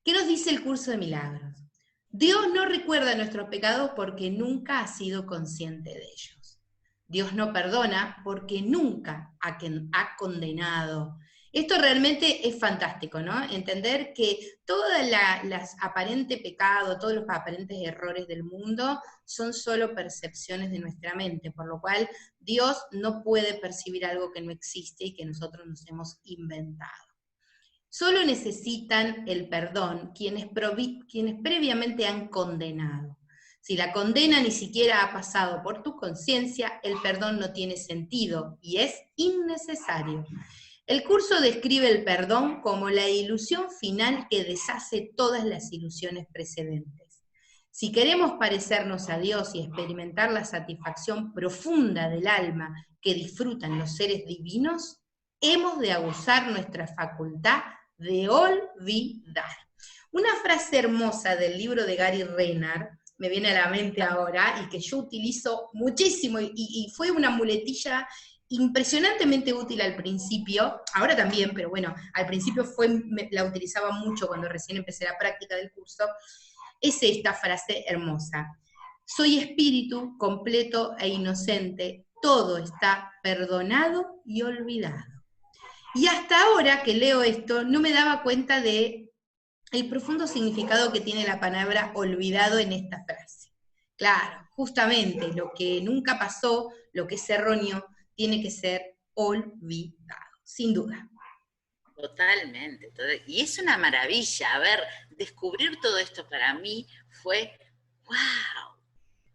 ¿Qué nos dice el curso de milagros? Dios no recuerda nuestros pecados porque nunca ha sido consciente de ellos. Dios no perdona porque nunca ha condenado. Esto realmente es fantástico, ¿no? Entender que todos los aparentes pecados, todos los aparentes errores del mundo son solo percepciones de nuestra mente, por lo cual Dios no puede percibir algo que no existe y que nosotros nos hemos inventado. Solo necesitan el perdón quienes previamente han condenado. Si la condena ni siquiera ha pasado por tu conciencia, el perdón no tiene sentido y es innecesario. El curso describe el perdón como la ilusión final que deshace todas las ilusiones precedentes. Si queremos parecernos a Dios y experimentar la satisfacción profunda del alma que disfrutan los seres divinos, hemos de abusar nuestra facultad de olvidar. Una frase hermosa del libro de Gary Renard me viene a la mente ahora y que yo utilizo muchísimo y fue una muletilla impresionantemente útil al principio, ahora también, pero bueno, al principio la utilizaba mucho cuando recién empecé la práctica del curso, es esta frase hermosa. Soy espíritu completo e inocente, todo está perdonado y olvidado. Y hasta ahora que leo esto, no me daba cuenta de el profundo significado que tiene la palabra olvidado en esta frase. Claro, justamente lo que nunca pasó, lo que es erróneo, tiene que ser olvidado, sin duda. Totalmente. Y es una maravilla. A ver, descubrir todo esto para mí fue, wow.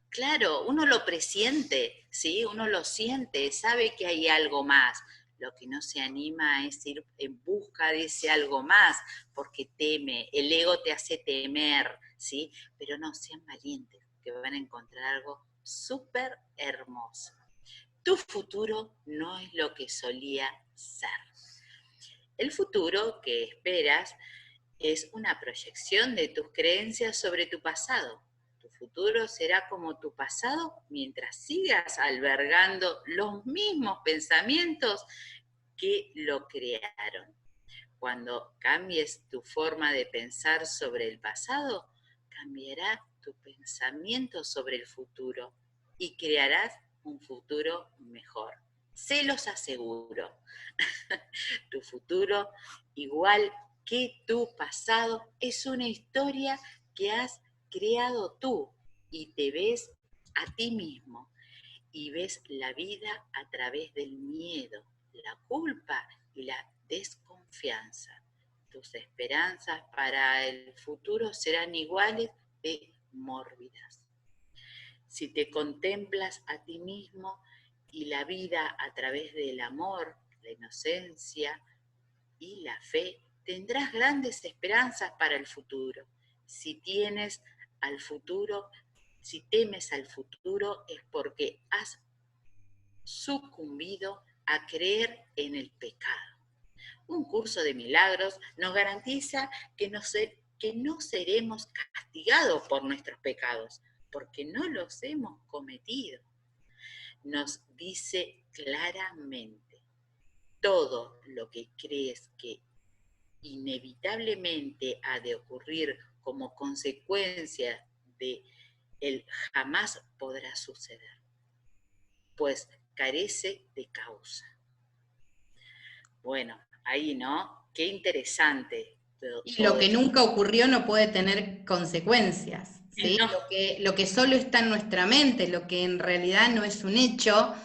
Claro, uno lo presiente, ¿sí? Uno lo siente, sabe que hay algo más. Lo que no se anima es ir en busca de ese algo más, porque teme, el ego te hace temer, ¿sí? Pero no, sean valientes, que van a encontrar algo súper hermoso. Tu futuro no es lo que solía ser. El futuro que esperas es una proyección de tus creencias sobre tu pasado. Tu futuro será como tu pasado mientras sigas albergando los mismos pensamientos que lo crearon. Cuando cambies tu forma de pensar sobre el pasado, cambiará tu pensamiento sobre el futuro y crearás un futuro mejor. Se los aseguro. Tu futuro, igual que tu pasado, es una historia que has creado tú y te ves a ti mismo y ves la vida a través del miedo, la culpa y la desconfianza. Tus esperanzas para el futuro serán iguales de mórbidas. Si te contemplas a ti mismo y la vida a través del amor, la inocencia y la fe, tendrás grandes esperanzas para el futuro. Si tienes al futuro Si temes al futuro es porque has sucumbido a creer en el pecado. Un curso de milagros nos garantiza que no seremos castigados por nuestros pecados, porque no los hemos cometido. Nos dice claramente, todo lo que crees que inevitablemente ha de ocurrir como consecuencia de él jamás podrá suceder, pues carece de causa. Bueno, ahí, ¿no? Qué interesante. Y lo que nunca ocurrió no puede tener consecuencias, ¿sí? No. Lo que solo está en nuestra mente, lo que en realidad no es un hecho,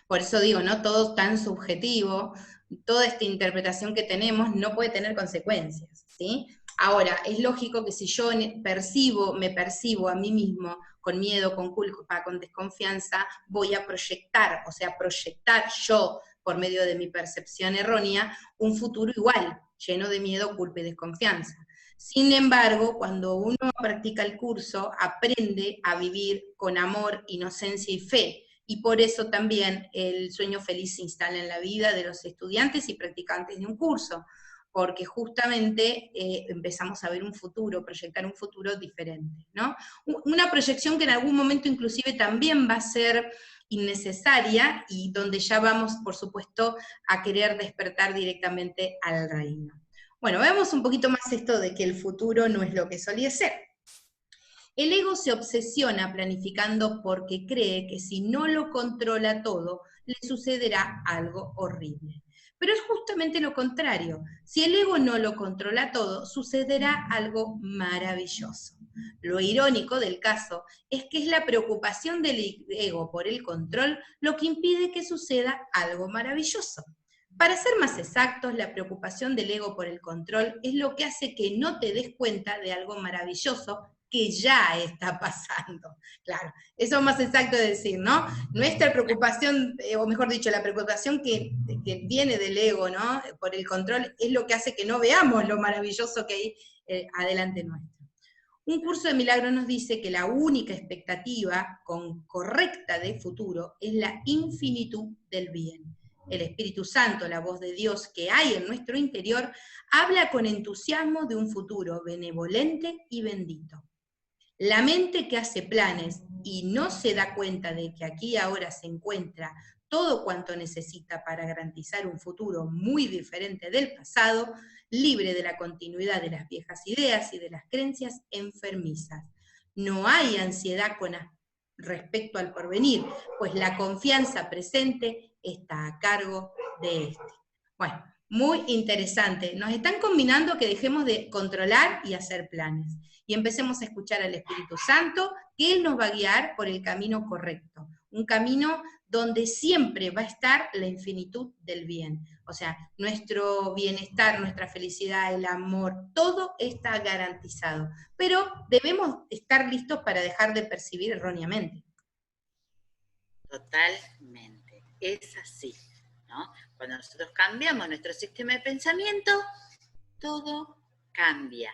por eso digo, no todo es tan subjetivo, toda esta interpretación que tenemos no puede tener consecuencias, ¿sí? Ahora, es lógico que si yo me percibo a mí mismo con miedo, con culpa, con desconfianza, voy a proyectar, o sea, proyectar yo, por medio de mi percepción errónea, un futuro igual, lleno de miedo, culpa y desconfianza. Sin embargo, cuando uno practica el curso, aprende a vivir con amor, inocencia y fe, y por eso también el sueño feliz se instala en la vida de los estudiantes y practicantes de un curso, porque justamente empezamos a ver un futuro, proyectar un futuro diferente, ¿no? Una proyección que en algún momento inclusive también va a ser innecesaria y donde ya vamos, por supuesto, a querer despertar directamente al reino. Bueno, veamos un poquito más esto de que el futuro no es lo que solía ser. El ego se obsesiona planificando porque cree que si no lo controla todo, le sucederá algo horrible. Pero es justamente lo contrario. Si el ego no lo controla todo, sucederá algo maravilloso. Lo irónico del caso es que es la preocupación del ego por el control lo que impide que suceda algo maravilloso. Para ser más exactos, la preocupación del ego por el control es lo que hace que no te des cuenta de algo maravilloso que ya está pasando. Claro, eso es más exacto de decir, ¿no? Nuestra preocupación, o mejor dicho, la preocupación que viene del ego, ¿no? Por el control, es lo que hace que no veamos lo maravilloso que hay adelante nuestro. Un curso de milagros nos dice que la única expectativa correcta de futuro es la infinitud del bien. El Espíritu Santo, la voz de Dios que hay en nuestro interior, habla con entusiasmo de un futuro benevolente y bendito. La mente que hace planes y no se da cuenta de que aquí ahora se encuentra todo cuanto necesita para garantizar un futuro muy diferente del pasado, libre de la continuidad de las viejas ideas y de las creencias enfermizas. No hay ansiedad respecto al porvenir, pues la confianza presente está a cargo de este. Bueno, muy interesante. Nos están combinando que dejemos de controlar y hacer planes y empecemos a escuchar al Espíritu Santo, que Él nos va a guiar por el camino correcto, un camino donde siempre va a estar la infinitud del bien. O sea, nuestro bienestar, nuestra felicidad, el amor, todo está garantizado. Pero debemos estar listos para dejar de percibir erróneamente. Totalmente, es así, ¿no? Cuando nosotros cambiamos nuestro sistema de pensamiento, todo cambia,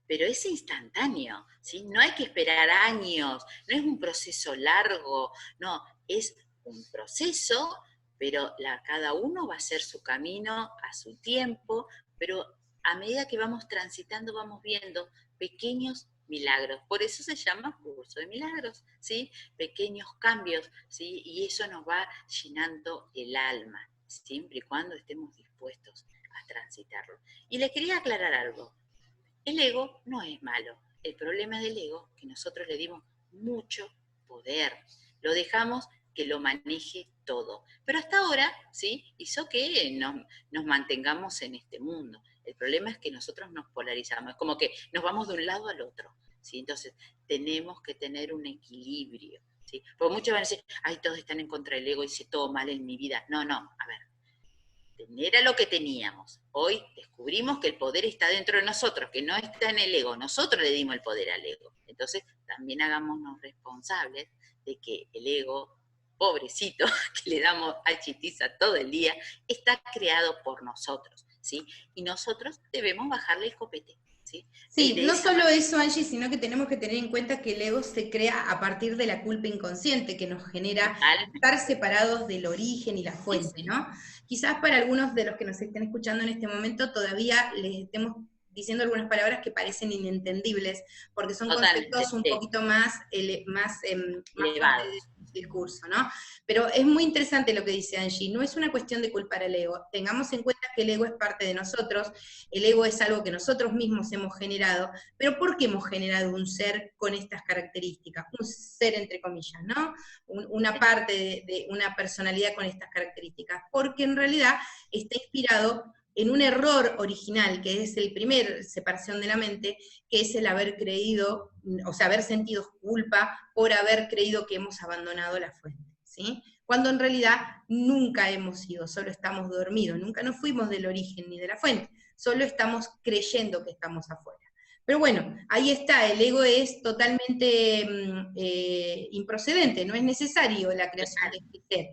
pero es instantáneo, ¿sí? No hay que esperar años, no es un proceso largo, no, es un proceso, pero cada uno va a hacer su camino a su tiempo, pero a medida que vamos transitando vamos viendo pequeños milagros, por eso se llama curso de milagros, ¿sí? Pequeños cambios, ¿sí? Y eso nos va llenando el alma, siempre y cuando estemos dispuestos a transitarlo. Y les quería aclarar algo, el ego no es malo, el problema del ego es que nosotros le dimos mucho poder, lo dejamos que lo maneje todo, pero hasta ahora, ¿sí? Hizo que nos mantengamos en este mundo. El problema es que nosotros nos polarizamos, es como que nos vamos de un lado al otro, ¿sí? Entonces, tenemos que tener un equilibrio, ¿sí? Porque muchos van a decir, ay, todos están en contra del ego, hice todo mal en mi vida. No, a ver, era lo que teníamos. Hoy descubrimos que el poder está dentro de nosotros, que no está en el ego. Nosotros le dimos el poder al ego. Entonces, también hagámonos responsables de que el ego, pobrecito, que le damos a chitiza todo el día, está creado por nosotros, ¿sí? Y nosotros debemos bajarle el copete. ¿sí? Sí, De no esa solo manera. eso, Angie, sino que tenemos que tener en cuenta que el ego se crea a partir de la culpa inconsciente que nos genera estar Totalmente. separados del origen y la Sí, fuente, sí, ¿no? Quizás para algunos de los que nos estén escuchando en este momento todavía les estemos diciendo algunas palabras que parecen inentendibles, porque son totalmente, conceptos un sí, poquito más fuertes elevados. del curso, ¿no? Pero es muy interesante lo que dice Angie, no es una cuestión de culpar al ego, tengamos en cuenta que el ego es parte de nosotros, el ego es algo que nosotros mismos hemos generado, pero ¿por qué hemos generado un ser con estas características? Un ser entre comillas, ¿no? Una parte de una personalidad con estas características, porque en realidad está inspirado en un error original, que es el primer separación de la mente, que es el haber creído, o sea, haber sentido culpa por haber creído que hemos abandonado la fuente, ¿sí? Cuando en realidad nunca hemos ido, solo estamos dormidos, nunca nos fuimos del origen ni de la fuente, solo estamos creyendo que estamos afuera. Pero bueno, ahí está, el ego es totalmente improcedente, no es necesario la creación de este ser.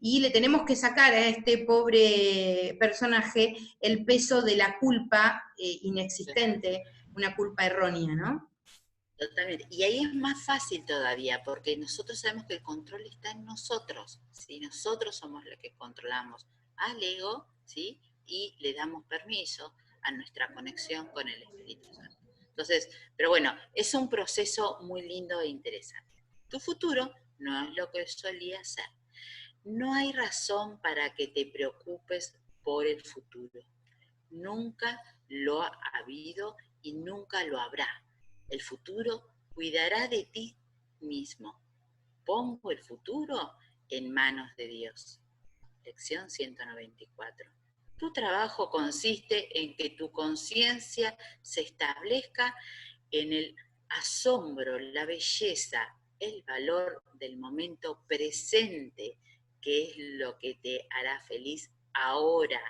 Y le tenemos que sacar a este pobre personaje el peso de la culpa Claro, inexistente, una culpa errónea, ¿no? totalmente. Y ahí es más fácil todavía, porque nosotros sabemos que el control está en nosotros, ¿sí? Nosotros somos los que controlamos al ego, ¿sí? Y le damos permiso a nuestra conexión con el Espíritu Santo. Entonces, pero bueno, es un proceso muy lindo e interesante. Tu futuro no es lo que solía ser. No hay razón para que te preocupes por el futuro. Nunca lo ha habido y nunca lo habrá. El futuro cuidará de ti mismo. Pongo el futuro en manos de Dios. Lección 194. Tu trabajo consiste en que tu conciencia se establezca en el asombro, la belleza, el valor del momento presente, que es lo que te hará feliz ahora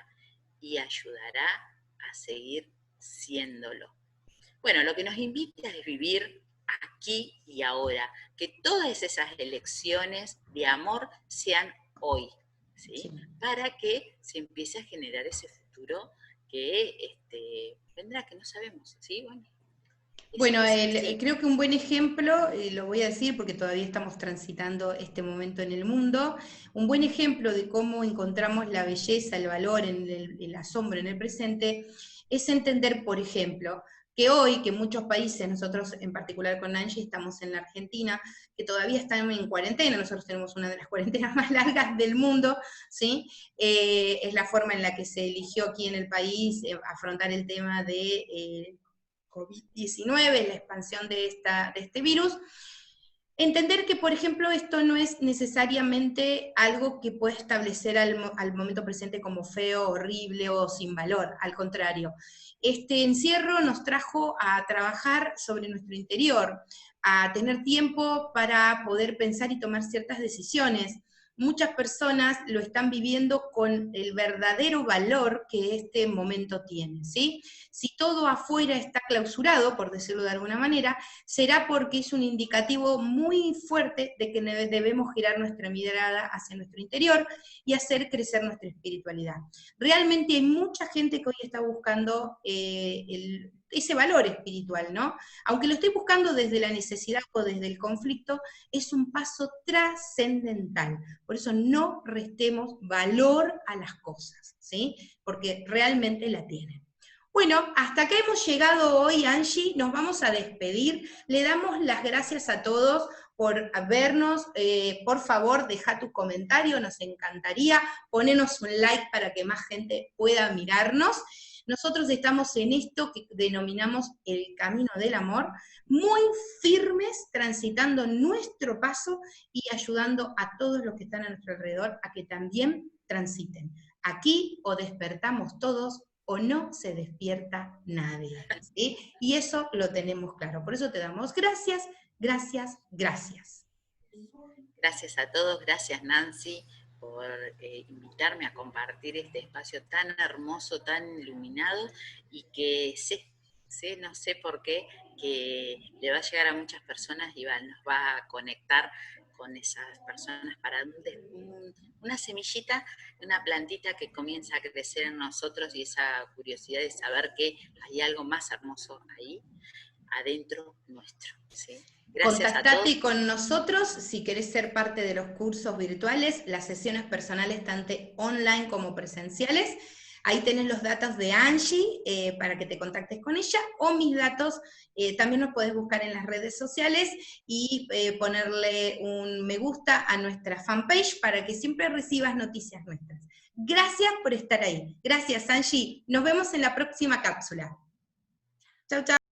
y ayudará a seguir siéndolo. Bueno, lo que nos invita es vivir aquí y ahora, que todas esas elecciones de amor sean hoy, ¿sí? Sí. Para que se empiece a generar ese futuro que vendrá, que no sabemos, ¿sí? Bueno, Bueno, es así. creo que un buen ejemplo, lo voy a decir porque todavía estamos transitando este momento en el mundo, un buen ejemplo de cómo encontramos la belleza, el valor, el asombro en el presente, es entender, por ejemplo, que hoy, que muchos países, nosotros en particular con Angie estamos en la Argentina, que todavía están en cuarentena, nosotros tenemos una de las cuarentenas más largas del mundo, ¿sí? Es la forma en la que se eligió aquí en el país afrontar el tema de COVID-19, la expansión de este virus, entender que, por ejemplo, esto no es necesariamente algo que puede establecer al momento presente como feo, horrible o sin valor, al contrario. Este encierro nos trajo a trabajar sobre nuestro interior, a tener tiempo para poder pensar y tomar ciertas decisiones. Muchas personas lo están viviendo con el verdadero valor que este momento tiene, ¿sí? Si todo afuera está clausurado, por decirlo de alguna manera, será porque es un indicativo muy fuerte de que debemos girar nuestra mirada hacia nuestro interior y hacer crecer nuestra espiritualidad. Realmente hay mucha gente que hoy está buscando ese valor espiritual, ¿no? Aunque lo esté buscando desde la necesidad o desde el conflicto, es un paso trascendental. Por eso no restemos valor a las cosas, ¿sí? Porque realmente la tienen. Bueno, hasta acá hemos llegado hoy, Angie, nos vamos a despedir. Le damos las gracias a todos por vernos. Por favor, deja tu comentario, nos encantaría. Ponenos un like para que más gente pueda mirarnos. Nosotros estamos en esto que denominamos el camino del amor, muy firmes, transitando nuestro paso y ayudando a todos los que están a nuestro alrededor a que también transiten. Aquí o despertamos todos o no se despierta nadie, ¿sí? Y eso lo tenemos claro. Por eso te damos gracias, gracias, gracias. Gracias a todos, gracias Nancy por invitarme a compartir este espacio tan hermoso, tan iluminado y que no sé por qué, que le va a llegar a muchas personas y nos va a conectar con esas personas para una semillita, una plantita que comienza a crecer en nosotros y esa curiosidad de saber que hay algo más hermoso ahí, adentro nuestro. ¿Sí? Gracias a todos. Contactate con nosotros si querés ser parte de los cursos virtuales, las sesiones personales tanto online como presenciales. Ahí tenés los datos de Angie para que te contactes con ella, o mis datos, también nos podés buscar en las redes sociales y ponerle un me gusta a nuestra fanpage para que siempre recibas noticias nuestras. Gracias por estar ahí. Gracias, Angie. Nos vemos en la próxima cápsula. Chau, chau.